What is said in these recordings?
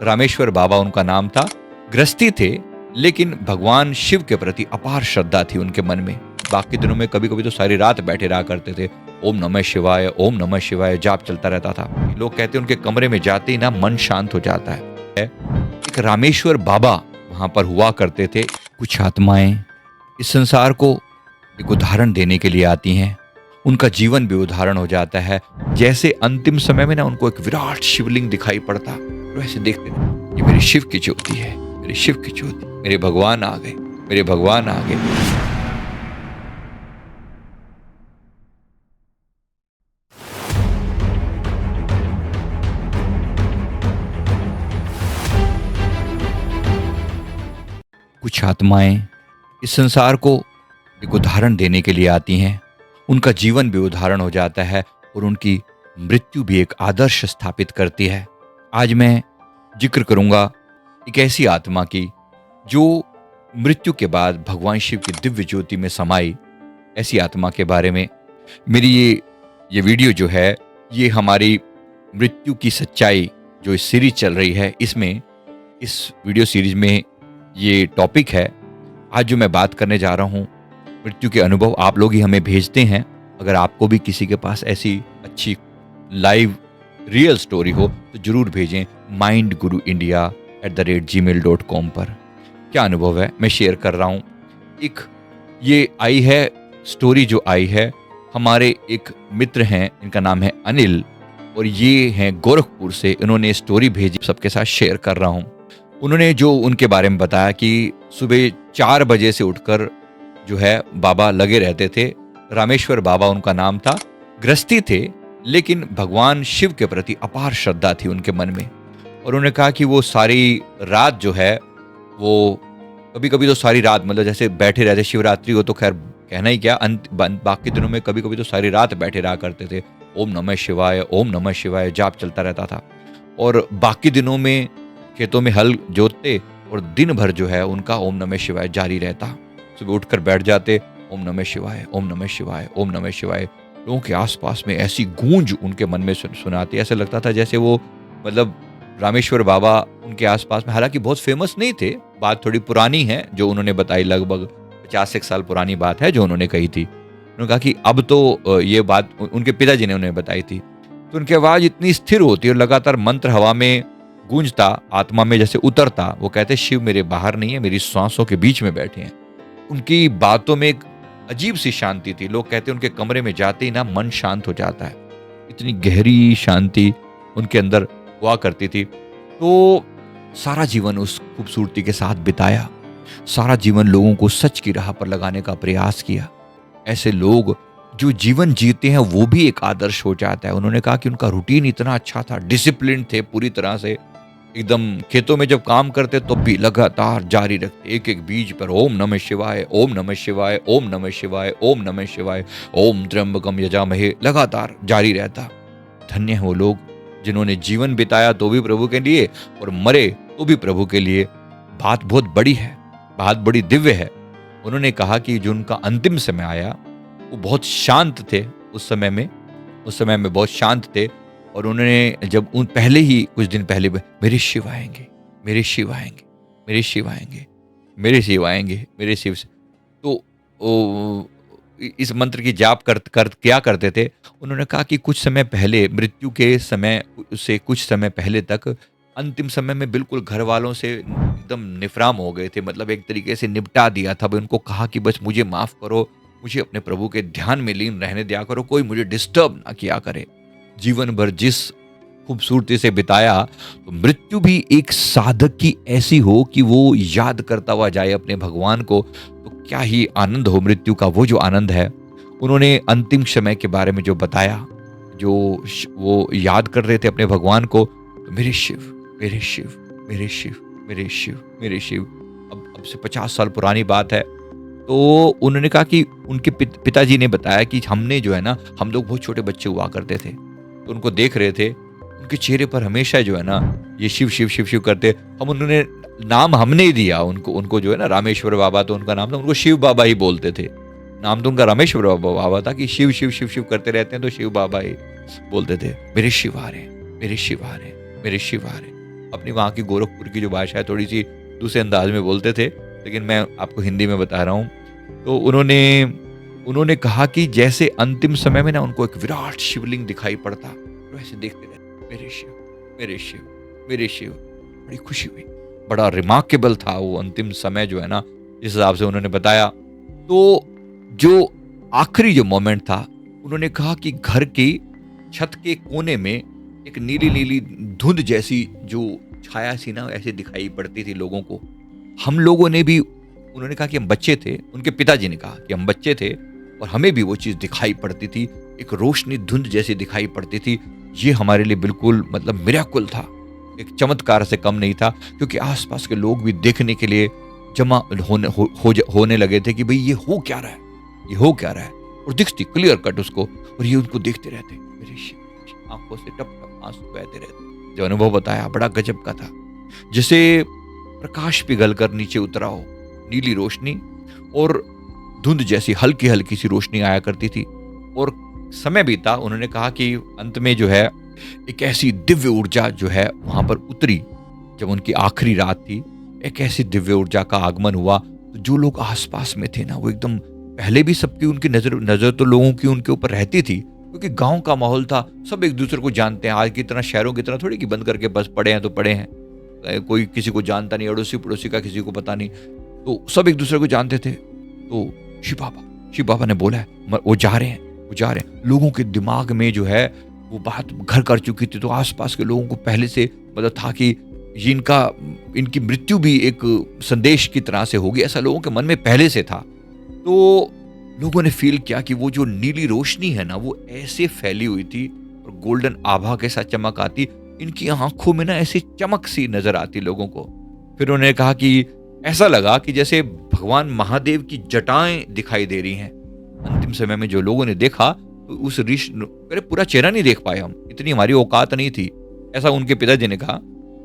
रामेश्वर बाबा उनका नाम था। गृहस्थी थे, लेकिन भगवान शिव के प्रति अपार श्रद्धा थी उनके मन में। बाकी दिनों में कभी कभी तो सारी रात बैठे रहा करते थे। ओम नमः शिवाय, ओम नमः शिवाय जाप चलता रहता था। लोग कहते हैं उनके कमरे में जाते ही ना मन शांत हो जाता है। एक रामेश्वर बाबा वहां पर हुआ करते थे। कुछ आत्माएं इस संसार को एक उदाहरण देने के लिए आती हैं, उनका जीवन भी उदाहरण हो जाता है। जैसे अंतिम समय में ना उनको एक विराट शिवलिंग दिखाई पड़ता, तो ऐसे देखते ये मेरे शिव की ज्योति है, मेरे शिव की ज्योति, मेरे भगवान आ गए, मेरे भगवान आ गए। कुछ आत्माएं इस संसार को एक उदाहरण देने के लिए आती हैं, उनका जीवन भी उदाहरण हो जाता है और उनकी मृत्यु भी एक आदर्श स्थापित करती है। आज मैं जिक्र करूंगा एक ऐसी आत्मा की जो मृत्यु के बाद भगवान शिव की दिव्य ज्योति में समाई। ऐसी आत्मा के बारे में मेरी ये वीडियो जो है, ये हमारी मृत्यु की सच्चाई जो इस सीरीज चल रही है, इसमें इस वीडियो सीरीज में ये टॉपिक है। आज जो मैं बात करने जा रहा हूँ, मृत्यु के अनुभव आप लोग ही हमें भेजते हैं। अगर आपको भी किसी के पास ऐसी अच्छी लाइव रियल स्टोरी हो तो जरूर भेजें mindguruindia@gmail.com पर। क्या अनुभव है मैं शेयर कर रहा हूँ। एक ये आई है स्टोरी, जो आई है हमारे एक मित्र हैं, इनका नाम है अनिल और ये हैं गोरखपुर से। इन्होंने स्टोरी भेजी, सबके साथ शेयर कर रहा हूँ। उन्होंने जो उनके बारे में बताया कि सुबह 4 बजे से उठकर जो है बाबा लगे रहते थे। रामेश्वर बाबा उनका नाम था। गृहस्थी थे, लेकिन भगवान शिव के प्रति अपार श्रद्धा थी उनके मन में। और उन्होंने कहा कि वो सारी रात जो है, वो कभी कभी तो सारी रात, मतलब जैसे बैठे रहते, शिवरात्रि हो तो खैर कहना ही क्या, बाकी दिनों में कभी कभी तो सारी रात बैठे रहा करते थे। ओम नमः शिवाय, ओम नमः शिवाय जाप चलता रहता था। और बाकी दिनों में खेतों में हल जोतते और दिन भर जो है उनका ओम नमः शिवाय जारी रहता। सुबह उठकर बैठ जाते, ओम नमः शिवाय, ओम नमः शिवाय, ओम नमः शिवाय। लोगों के आसपास में ऐसी गूंज उनके मन में सुनाती, ऐसे लगता था जैसे वो, मतलब रामेश्वर बाबा उनके आसपास में, हालांकि बहुत फेमस नहीं थे। बात थोड़ी पुरानी है जो उन्होंने बताई, लगभग 50 साल पुरानी बात है जो उन्होंने कही थी। उन्होंने कहा कि अब तो ये बात उनके पिताजी ने उन्हें बताई थी। तो उनकी आवाज इतनी स्थिर होती और लगातार मंत्र हवा में गूंजता, आत्मा में जैसे उतरता। वो कहते शिव मेरे बाहर नहीं है, मेरी सांसों के बीच में बैठे हैं। उनकी बातों में एक अजीब सी शांति थी। लोग कहते उनके कमरे में जाते ही ना मन शांत हो जाता है। इतनी गहरी शांति उनके अंदर हुआ करती थी। तो सारा जीवन उस खूबसूरती के साथ बिताया, सारा जीवन लोगों को सच की राह पर लगाने का प्रयास किया। ऐसे लोग जो जीवन जीते हैं वो भी एक आदर्श हो जाता है। उन्होंने कहा कि उनका रूटीन इतना अच्छा था, डिसिप्लिन थे पूरी तरह से, एकदम खेतों में जब काम करते तो भी लगातार जारी रखते, एक एक बीज पर ओम नमः शिवाय, ओम नमः शिवाय, ओम नमः शिवाय, ओम नमः शिवाय, ओम त्र्यंबकम यजामहे, लगातार जारी रहता। धन्य है वो लोग जिन्होंने जीवन बिताया तो भी प्रभु के लिए और मरे तो भी प्रभु के लिए। बात बहुत बड़ी है, बात बड़ी दिव्य है। उन्होंने कहा कि जो उनका अंतिम समय आया वो बहुत शांत थे। उस समय में बहुत शांत थे। और उन्होंने जब उन पहले ही कुछ दिन पहले, मेरे शिव आएंगे, मेरे शिव आएंगे, मेरे शिव आएंगे, मेरे शिव आएंगे, मेरे शिव से, तो इस मंत्र की जाप क्या करते थे। उन्होंने कहा कि कुछ समय पहले, मृत्यु के समय से कुछ समय पहले तक, अंतिम समय में बिल्कुल घर वालों से एकदम निफराम हो गए थे। मतलब एक तरीके से निपटा दिया था। उनको कहा कि बस मुझे माफ करो, मुझे अपने प्रभु के ध्यान में लीन रहने दिया करो, कोई मुझे डिस्टर्ब ना किया करे। जीवन भर जिस खूबसूरती से बिताया, तो मृत्यु भी एक साधक की ऐसी हो कि वो याद करता हुआ जाए अपने भगवान को, तो क्या ही आनंद हो मृत्यु का। वो जो आनंद है, उन्होंने अंतिम समय के बारे में जो बताया, जो वो याद कर रहे थे अपने भगवान को, तो मेरे शिव, मेरे शिव, मेरे शिव, मेरे शिव, मेरे शिव। अब से 50 साल पुरानी बात है। तो उन्होंने कहा कि उनके पिताजी ने बताया कि हमने जो है ना, हम लोग बहुत छोटे बच्चे हुआ करते थे, तो उनको देख रहे थे, उनके चेहरे पर हमेशा जो है ना ये शिव शिव शिव शिव करते। उन्होंने नाम हमने ही दिया उनको जो है ना, रामेश्वर बाबा तो उनका नाम था, उनको शिव बाबा ही बोलते थे। नाम तो उनका रामेश्वर बाबा था कि शिव शिव शिव शिव करते रहते हैं तो शिव बाबा ही बोलते थे। मेरे शिव आ रहे, मेरे शिव आ रहे, मेरे शिव आ रहे। अपनी वहाँ की गोरखपुर की जो भाषा है थोड़ी सी दूसरे अंदाज में बोलते थे, लेकिन मैं आपको हिंदी में बता रहा हूँ। तो उन्होंने कहा कि जैसे अंतिम समय में ना उनको एक विराट शिवलिंग दिखाई पड़ता, तो ऐसे देखते रहते, मेरे शिव, मेरे शिव, मेरे शिव। बड़ी खुशी हुई, बड़ा रिमार्केबल था वो अंतिम समय जो है ना, जिस हिसाब से उन्होंने बताया। तो जो आखिरी जो मोमेंट था, उन्होंने कहा कि घर की छत के कोने में एक नीली नीली धुंध जैसी जो छाया सी ना ऐसे दिखाई पड़ती थी लोगों को। हम लोगों ने भी, उन्होंने कहा कि हम बच्चे थे, उनके पिताजी ने कहा कि हम बच्चे थे और हमें भी वो चीज़ दिखाई पड़ती थी, एक रोशनी धुंध जैसी दिखाई पड़ती थी। ये हमारे लिए बिल्कुल मतलब मिरेकल था, एक चमत्कार से कम नहीं था, क्योंकि आसपास के लोग भी देखने के लिए जमा होने लगे थे कि भाई ये हो क्या रहा है, ये हो क्या रहा है। और दिखती क्लियर कट उसको, और ये उनको देखते रहते, मेरे शिव, आंखों से टप टप आंसू बहते रहते। जो अनुभव बताया बड़ा गजब का था, जैसे प्रकाश पिघल कर नीचे उतरा हो, नीली रोशनी और धुंध जैसी हल्की हल्की सी रोशनी आया करती थी। और समय बीता, उन्होंने कहा कि अंत में जो है एक ऐसी दिव्य ऊर्जा जो है वहां पर उतरी। जब उनकी आखिरी रात थी, एक ऐसी दिव्य ऊर्जा का आगमन हुआ, तो जो लोग आसपास में थे ना, वो एकदम, पहले भी सबकी उनकी नजर तो लोगों की उनके ऊपर रहती थी, क्योंकि गांव का माहौल था, सब एक दूसरे को जानते हैं। आज की तरह शहरों की तरह थोड़ी कि बंद करके बस पड़े हैं तो पड़े हैं, कोई किसी को जानता नहीं, अड़ोसी पड़ोसी का किसी को पता नहीं, तो सब एक दूसरे को जानते थे। तो शिव बाबा ने बोला है वो जा रहे हैं, वो जा रहे हैं। लोगों के दिमाग में जो है वो बात घर कर चुकी थी, तो आसपास के लोगों को पहले से मतलब था कि इनकी मृत्यु भी एक संदेश की तरह से होगी, ऐसा लोगों के मन में पहले से था। तो लोगों ने फील किया कि वो जो नीली रोशनी है ना, वो ऐसे फैली हुई थी और गोल्डन आभा के साथ चमक आती, इनकी आंखों में ना ऐसी चमक सी नजर आती लोगों को। फिर उन्होंने कहा कि ऐसा लगा कि जैसे भगवान महादेव की जटाएं दिखाई दे रही हैं। अंतिम समय में जो लोगों ने देखा, तो उस अरे पूरा चेहरा नहीं देख पाए हम, इतनी हमारी औकात नहीं थी, ऐसा उनके पिताजी ने कहा।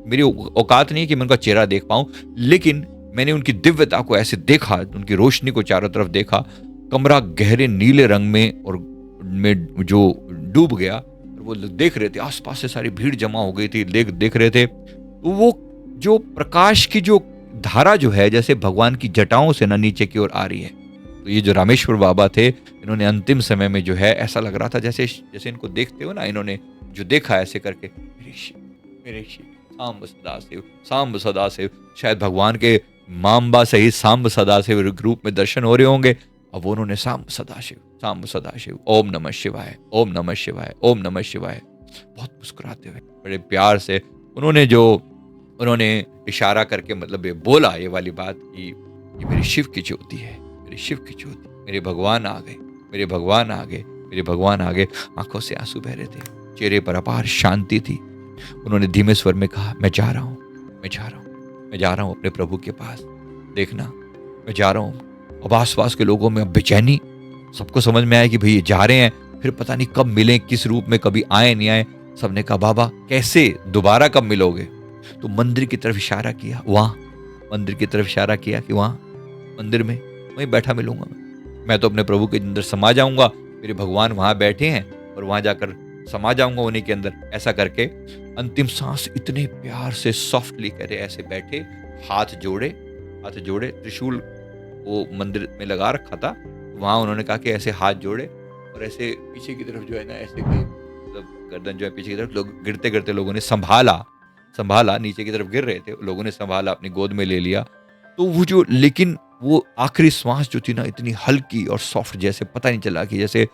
मेरी औकात नहीं है कि मैं उनका चेहरा देख पाऊं, लेकिन मैंने उनकी दिव्यता को ऐसे देखा, उनकी रोशनी को चारों तरफ देखा। कमरा गहरे नीले रंग में और में जो डूब गया, और वो देख रहे थे, आसपास से सारी भीड़ जमा हो गई थी, देख रहे थे। तो वो जो प्रकाश की जो धारा जो है, जैसे भगवान की जटाओं से ना नीचे की ओर आ रही है। तो ये जो रामेश्वर बाबा थे, इन्होंने अंतिम समय में जो है ऐसा लग रहा था जैसे इनको देखते हो ना, इन्होंने जो देखा ऐसे करके, मेरे शिव, मेरे शिव, सांब सदाशिव, सांब सदाशिव। शायद भगवान के मांबा सहित सांब सदाशिव रूप में दर्शन हो रहे होंगे। अब उन्होंने सांब सदाशिव, सांब सदाशिव, ओम नमः शिवाय, ओम नमः शिवाय, ओम नमः शिवाय, बहुत मुस्कुराते हुए बड़े प्यार से उन्होंने इशारा करके मतलब ये बोला, ये वाली बात कि ये मेरे शिव की ज्योति है, मेरे शिव की ज्योति, मेरे भगवान आ गए, मेरे भगवान आ गए, मेरे भगवान आ गए। आंखों से आंसू बह रहे थे, चेहरे पर अपार शांति थी। उन्होंने धीमे स्वर में कहा, मैं जा रहा हूँ, मैं जा रहा हूँ, मैं जा रहा हूँ अपने प्रभु के पास, देखना मैं जा रहा हूँ। अब आसपास के लोगों में अब बेचैनी, सबको समझ में आया कि भाई ये जा रहे हैं, फिर पता नहीं कब मिलें, किस रूप में, कभी आए नहीं आए। सबने कहा, बाबा कैसे दोबारा कब मिलोगे? तो मंदिर की तरफ इशारा किया, वहां मंदिर की तरफ इशारा किया कि वहां मंदिर में वहीं बैठा मिलूंगा मैं तो अपने प्रभु के अंदर समा जाऊंगा, मेरे भगवान वहां बैठे हैं और वहां जाकर समा जाऊंगा उन्हीं के अंदर। ऐसा करके अंतिम सांस इतने प्यार से सॉफ्टली करे, ऐसे बैठे, हाथ जोड़े, त्रिशूल वो मंदिर में लगा रखा था, वहां उन्होंने कहा कि ऐसे हाथ जोड़े और ऐसे पीछे की तरफ जो है ना, ऐसे मतलब गर्दन जो है पीछे की तरफ, लोग गिरते गिरते लोगों ने संभाला, नीचे की तरफ गिर रहे थे, लोगों ने संभाला, अपनी गोद में ले लिया। तो वो जो, लेकिन वो आखिरी श्वास जो थी ना, इतनी हल्की और सॉफ्ट, जैसे पता नहीं चला कि जैसे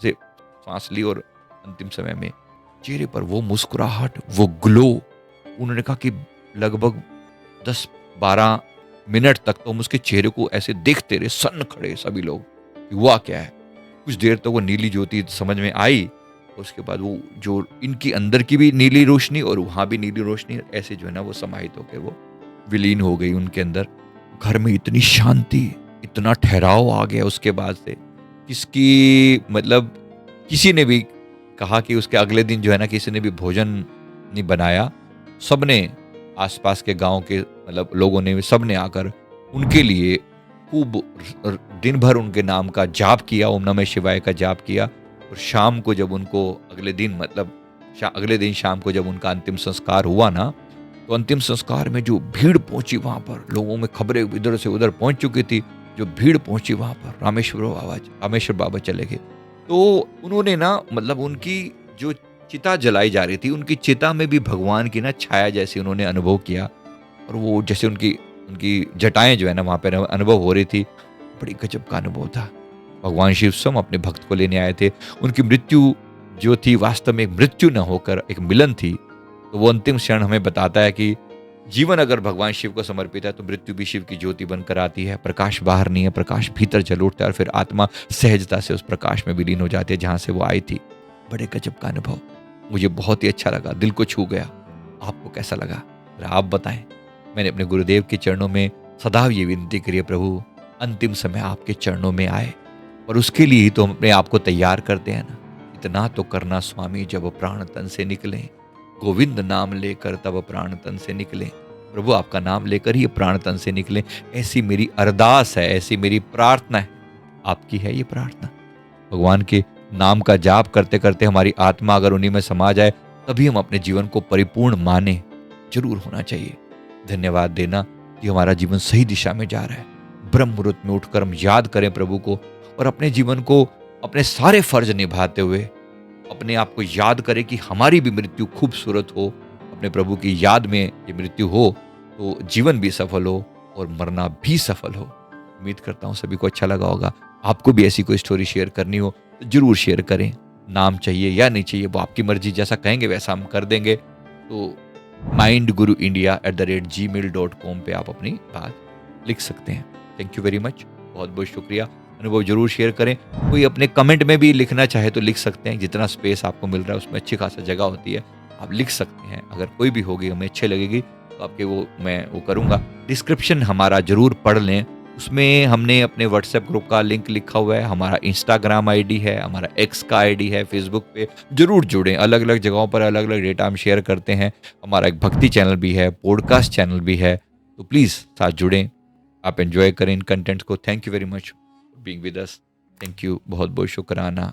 सांस ली, और अंतिम समय में चेहरे पर वो मुस्कुराहट, वो ग्लो। उन्होंने कहा कि लगभग 10-12 मिनट तक तो हम उसके चेहरे को ऐसे देखते रहे, सन्न खड़े सभी लोग, कि हुआ क्या है। कुछ देर तक वो नीली ज्योति समझ में आई, उसके बाद वो जो इनकी अंदर की भी नीली रोशनी और वहां भी नीली रोशनी, ऐसे जो है ना वो समाहित होकर वो विलीन हो गई उनके अंदर। घर में इतनी शांति, इतना ठहराव आ गया उसके बाद से, किसकी मतलब किसी ने भी कहा कि उसके अगले दिन जो है ना, किसी ने भी भोजन नहीं बनाया। सबने, आसपास के गांव के मतलब लोगों ने, सबने आकर उनके लिए खूब दिन भर उनके नाम का जाप किया, ओम नमः शिवाय का जाप किया। और शाम को जब उनको अगले दिन शाम को जब उनका अंतिम संस्कार हुआ ना, तो अंतिम संस्कार में जो भीड़ पहुंची वहां पर, लोगों में खबरें इधर से उधर पहुंच चुकी थी, जो भीड़ पहुंची वहां पर, रामेश्वर बाबा चले गए। तो उन्होंने ना मतलब उनकी जो चिता जलाई जा रही थी, उनकी चिता में भी भगवान की ना छाया जैसे उन्होंने अनुभव किया। और वो जैसे उनकी उनकी जटाएं जो है ना वहां पर अनुभव हो रही थी, बड़ी गजब का अनुभव था। भगवान शिव स्वयं अपने भक्त को लेने आए थे। उनकी मृत्यु जो थी वास्तव में एक मृत्यु न होकर एक मिलन थी। तो वो अंतिम क्षण हमें बताता है कि जीवन अगर भगवान शिव को समर्पित है तो मृत्यु भी शिव की ज्योति बनकर आती है। प्रकाश बाहर नहीं है, प्रकाश भीतर जल उठता है और फिर आत्मा सहजता से उस प्रकाश में विलीन हो जाती है जहां से वो आई थी। बड़े गजब का अनुभव, मुझे बहुत ही अच्छा लगा, दिल को छू गया। आपको कैसा लगा आप बताएं। मैंने अपने गुरुदेव के चरणों में सदा ये विनती करी है, प्रभु अंतिम समय आपके चरणों में आए, और उसके लिए ही तो हम अपने आप को तैयार करते हैं ना। इतना तो करना स्वामी जब प्राण तन से निकले, गोविंद नाम लेकर तब प्राण तन से निकले। प्रभु आपका नाम लेकर ही प्राण तन से निकले, ऐसी मेरी अरदास है, ऐसी मेरी प्रार्थना है। आपकी है ये प्रार्थना। भगवान के नाम का जाप करते करते हमारी आत्मा अगर उन्हीं में समा जाए तभी हम अपने जीवन को परिपूर्ण माने। जरूर होना चाहिए। धन्यवाद देना कि हमारा जीवन सही दिशा में जा रहा है। ब्रह्म मुहूर्त में उठकर हम याद करें प्रभु को, और अपने जीवन को अपने सारे फर्ज निभाते हुए अपने आप को याद करें कि हमारी भी मृत्यु खूबसूरत हो, अपने प्रभु की याद में ये मृत्यु हो तो जीवन भी सफल हो और मरना भी सफल हो। उम्मीद करता हूँ सभी को अच्छा लगा होगा। आपको भी ऐसी कोई स्टोरी शेयर करनी हो तो जरूर शेयर करें। नाम चाहिए या नहीं चाहिए वो आपकी मर्जी, जैसा कहेंगे वैसा हम कर देंगे। तो mindguruindia@gmail.com पे आप अपनी बात लिख सकते हैं। थैंक यू वेरी मच, बहुत बहुत शुक्रिया। अनुभव जरूर शेयर करें। कोई अपने कमेंट में भी लिखना चाहे तो लिख सकते हैं, जितना स्पेस आपको मिल रहा है उसमें अच्छी खासा जगह होती है, आप लिख सकते हैं। अगर कोई भी होगी हमें अच्छी लगेगी तो आपके मैं वो करूँगा। डिस्क्रिप्शन हमारा जरूर पढ़ लें, उसमें हमने अपने व्हाट्सएप ग्रुप का लिंक लिखा हुआ है, हमारा इंस्टाग्राम आईडी है, हमारा एक्स का आईडी है, फेसबुक पे जरूर जुड़ें। अलग अलग जगहों पर अलग अलग डेटा हम शेयर करते हैं। हमारा एक भक्ति चैनल भी है, पॉडकास्ट चैनल भी है, तो प्लीज़ साथ जुड़ें। आप एंजॉय करें इन कंटेंट्स को। Thank you very much for being with us. Thank you, बहुत बहुत शुक्राना।